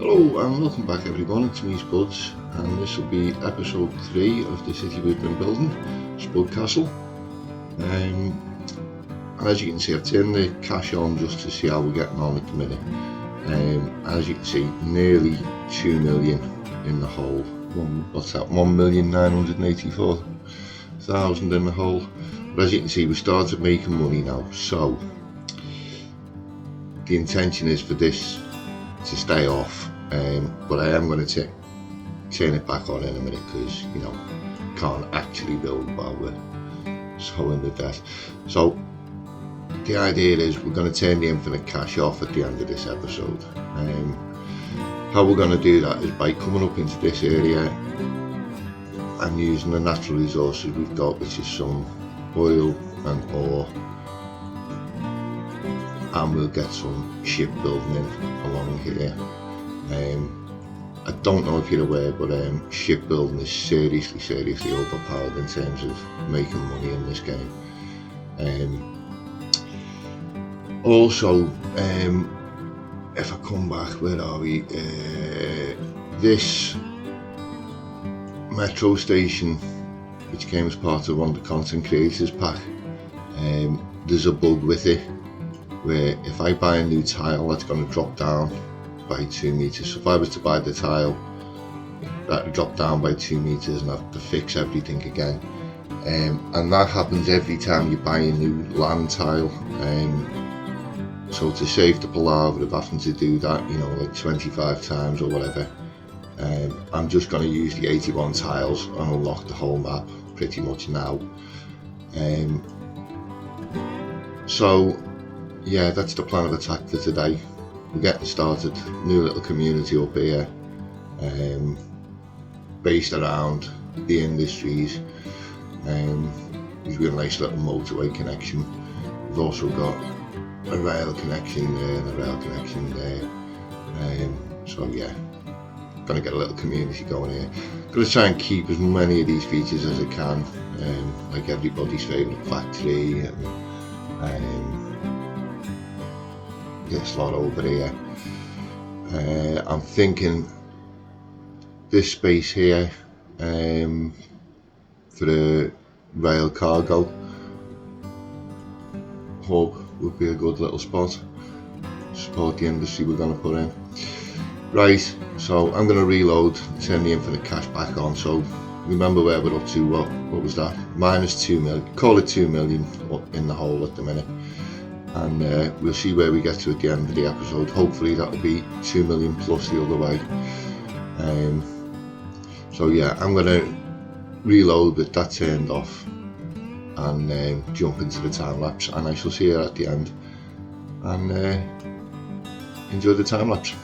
Hello and welcome back everyone, it's me Spuds, and this will be episode 3 of the city we've been building, Spudcastle. And as you can see, I've turned the cash on just to see how we're getting on at the minute. As you can see, nearly 2 million in the hole. What's that? 1,984,000 in the hole. But as you can see, we started making money now, so the intention is for this to stay off, but I am going to turn it back on in a minute because can't actually build while we're so in the debt. So the idea is we're going to turn the infinite cash off at the end of this episode. How we're going to do that is by coming up into this area and using the natural resources we've got, which is some oil and ore, and we'll get some shipbuilding in along here. I don't know if you're aware, but shipbuilding is seriously overpowered in terms of making money in this game. Also, if I come back, where are we? This metro station, which came as part of one of the content creators pack, there's a bug with it where if I buy a new tile, that's going to drop down by 2 meters. So if I was to buy the tile, that would drop down by 2 meters and I have to fix everything again. And that happens every time you buy a new land tile. So to save the palaver of having to do that, like 25 times or whatever, I'm just going to use the 81 tiles and unlock the whole map pretty much now. So yeah, that's the plan of attack for today. We're getting started. New little community up here, based around the industries. We've got a nice little motorway connection. We've also got a rail connection there and a rail connection there. So yeah, gonna get a little community going here. Gonna try and keep as many of these features as I can, like everybody's favourite factory and this lot over here. I'm thinking this space here for the rail cargo hub would be a good little spot. Support the industry we're going to put in. Right, so I'm going to reload, turn the infinite cash back on. So remember where we're up to. What was that? Minus 2 million. Call it 2 million in the hole at the minute. And we'll see where we get to at the end of the episode. Hopefully that'll be 2 million plus the other way. So yeah, I'm going to reload with that turned off and jump into the time lapse, and I shall see you at the end and enjoy the time lapse.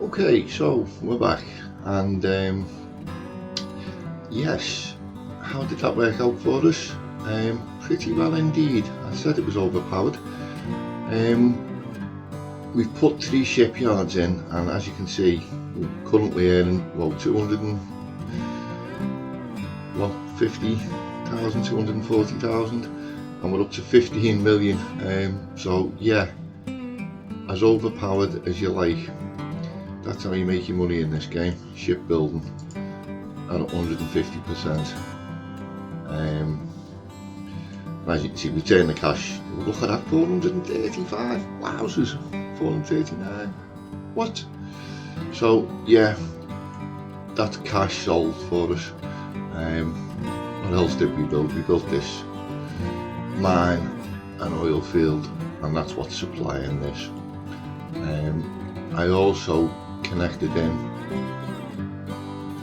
Okay, so we're back, and yes, how did that work out for us? Pretty well indeed. I said it was overpowered. We've put 3 shipyards in, and as you can see, we're currently earning well 250,000, 240,000, and we're up to 15 million. So yeah, as overpowered as you like. That's how you make your money in this game, shipbuilding at 150%. As you can see, return the cash. Look at that, 435. Wowzers, 439. What? So yeah, that's cash sold for us. What else did we build? We built this mine and oil field, and that's what's supplying this. I also connected in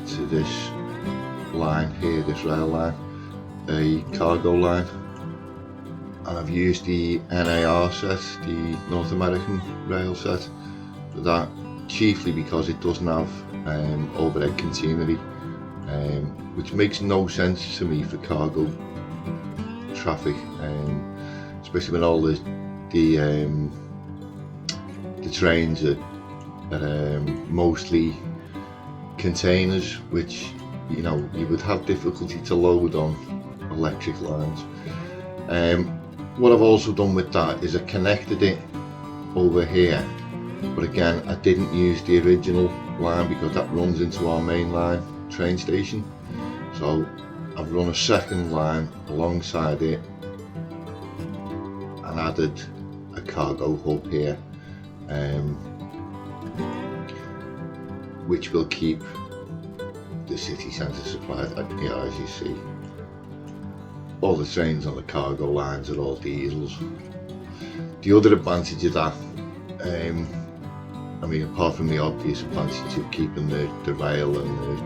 to this line here, this rail line, a cargo line, and I've used the NAR set, the North American rail set, for that, chiefly because it doesn't have overhead catenary, which makes no sense to me for cargo traffic, especially when all the trains are mostly containers, which you would have difficulty to load on electric lines. What I've also done with that is I connected it over here, but again I didn't use the original line because that runs into our main line train station, so I've run a second line alongside it and added a cargo hub here, which will keep the city centre supplied. As you see, all the trains on the cargo lines are all diesels. The other advantage of that, apart from the obvious advantage of keeping the rail and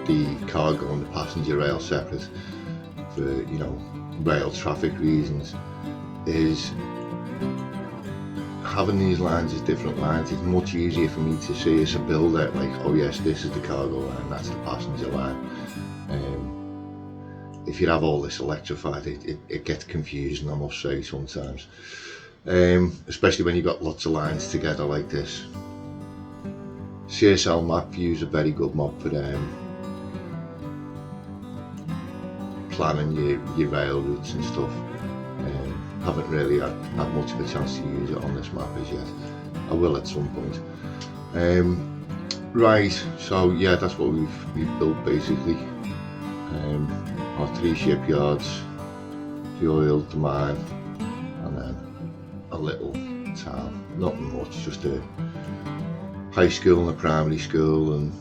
the cargo and the passenger rail separate for rail traffic reasons, is having these lines as different lines. It's much easier for me to see as a builder, like, oh yes, this is the cargo line, that's the passenger line. If you have all this electrified, it gets confusing, I must say, sometimes, especially when you've got lots of lines together like this. CSL map view is a very good map for planning your rail routes and stuff. Haven't really had much of a chance to use it on this map as yet. I will at some point. Right, so yeah, that's what we've built basically. Our 3 shipyards, the oil, the mine, and then a little town. Nothing much, just a high school and a primary school and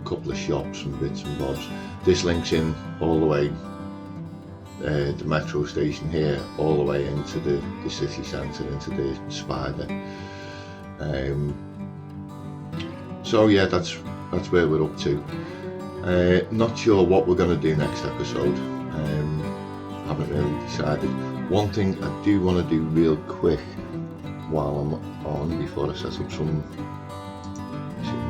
a couple of shops and bits and bobs. This links in all the way, the metro station here, all the way into the city centre, into the Spider. So yeah, that's where we're up to. Not sure what we're going to do next episode. Haven't really decided. One thing I do want to do real quick while I'm on, before I set up some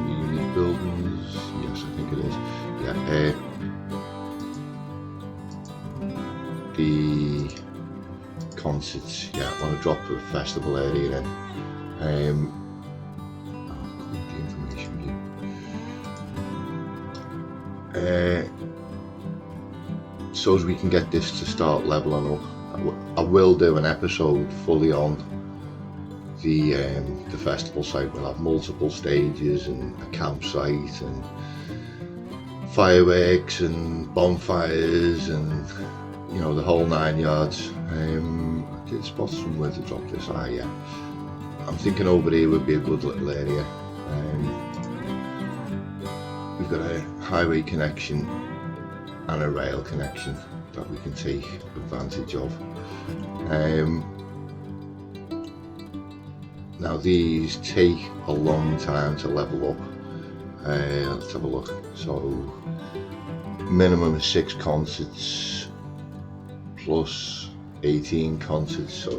unique buildings. Yes, I think it is. Yeah. The concerts. Yeah, I want to drop a festival area in. So as we can get this to start leveling up, I will do an episode fully on the festival site. We'll have multiple stages and a campsite and fireworks and bonfires and the whole 9 yards. I did spot somewhere to drop this. Yeah, I'm thinking over here would be a good little area. We've got a highway connection and a rail connection that we can take advantage of. Now these take a long time to level up. Let's have a look. So minimum of 6 concerts plus 18 concerts, so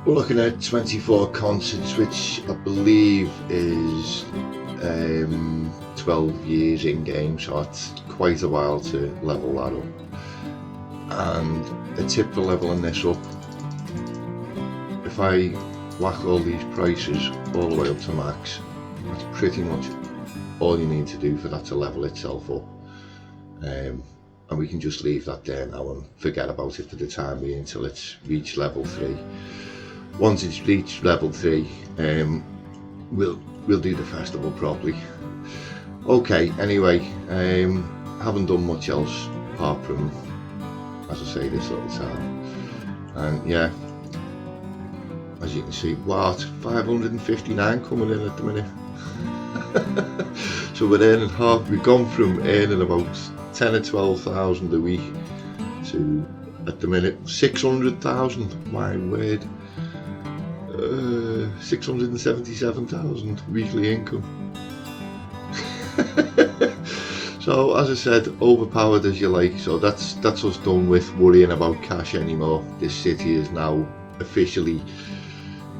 We're looking at 24 concerts, which I believe is 12 years in game, so it's quite a while to level that up. And a tip for leveling this up: if I whack all these prices all the way up to max, that's pretty much all you need to do for that to level itself up. And we can just leave that there now and forget about it for the time being until it's reached level 3. Once it's reached level 3, we'll do the festival properly. Okay, anyway, haven't done much else apart from, as I say, this little town. And yeah, as you can see, wow, it's 559 coming in at the minute. So we're earning half. We've gone from earning about 10 or 12,000 a week to, at the minute, 600,000. My word, 677,000 weekly income. So as I said, overpowered as you like. So that's us done with worrying about cash anymore. This city is now officially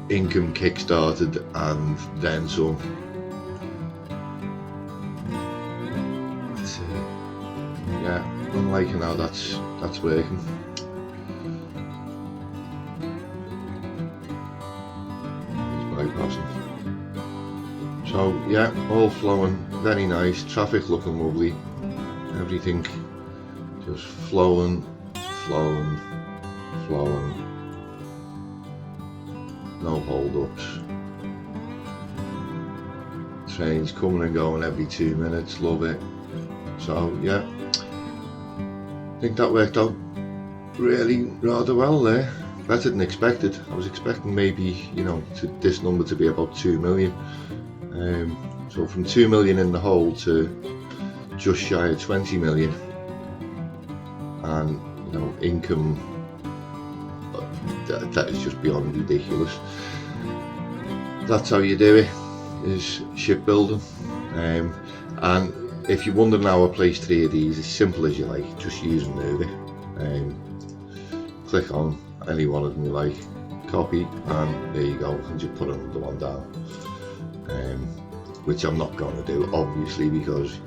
income kickstarted and then some. Yeah, I'm liking how that's working. So yeah, all flowing, very nice, traffic looking lovely, everything just flowing, no hold-ups. Trains coming and going every 2 minutes, love it. So yeah, I think that worked out really rather well there. Better than expected. I was expecting maybe, this number to be about 2 million. So from 2 million in the hole to just shy of 20 million. And, income, that is just beyond ridiculous. That's how you do it, is shipbuilding. And if you're wondering how I place 3 of these, as simple as you like, just use a movie. Click on any one of them you like, copy, and there you go, and just put another one down. Which I'm not going to do, obviously, because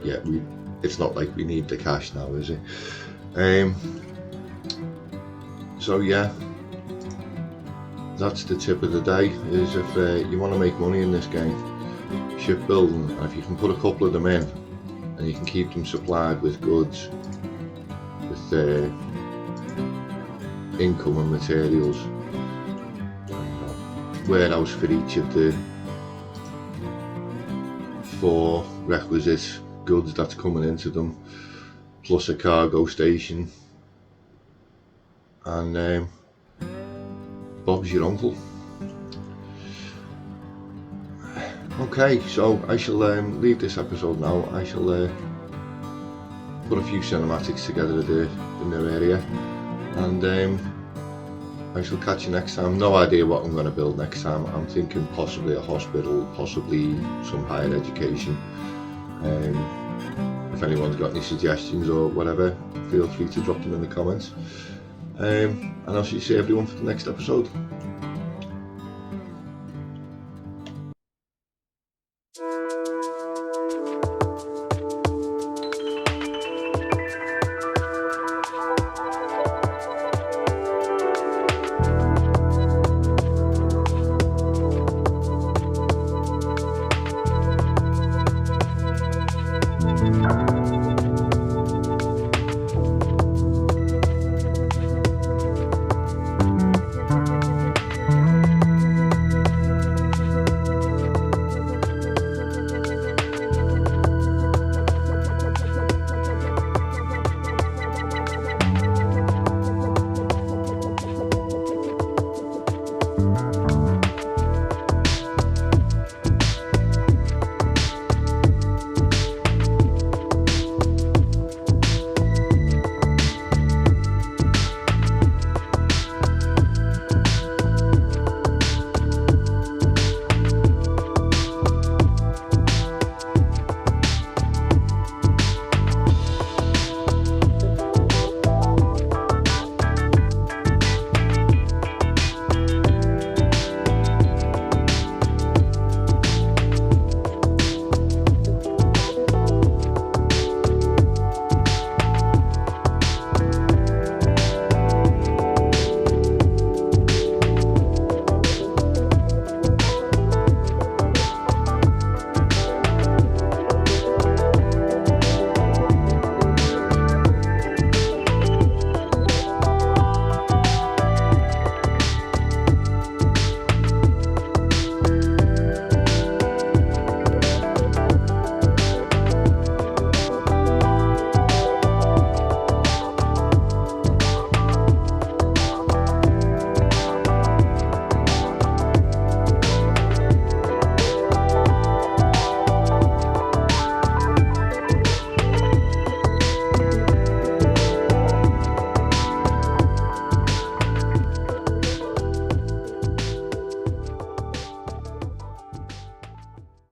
it's not like we need the cash now, is it? So yeah, that's the tip of the day, is if you want to make money in this game, shipbuilding, and if you can put a couple of them in and you can keep them supplied with goods, with income and materials, warehouse for each of the 4 requisite goods that's coming into them, plus a cargo station, and Bob's your uncle. Okay, so I shall leave this episode now. I shall put a few cinematics together of the new area, and I shall catch you next time. No idea what I'm going to build next time. I'm thinking possibly a hospital, possibly some higher education. If anyone's got any suggestions or whatever, feel free to drop them in the comments. And I'll see everyone for the next episode.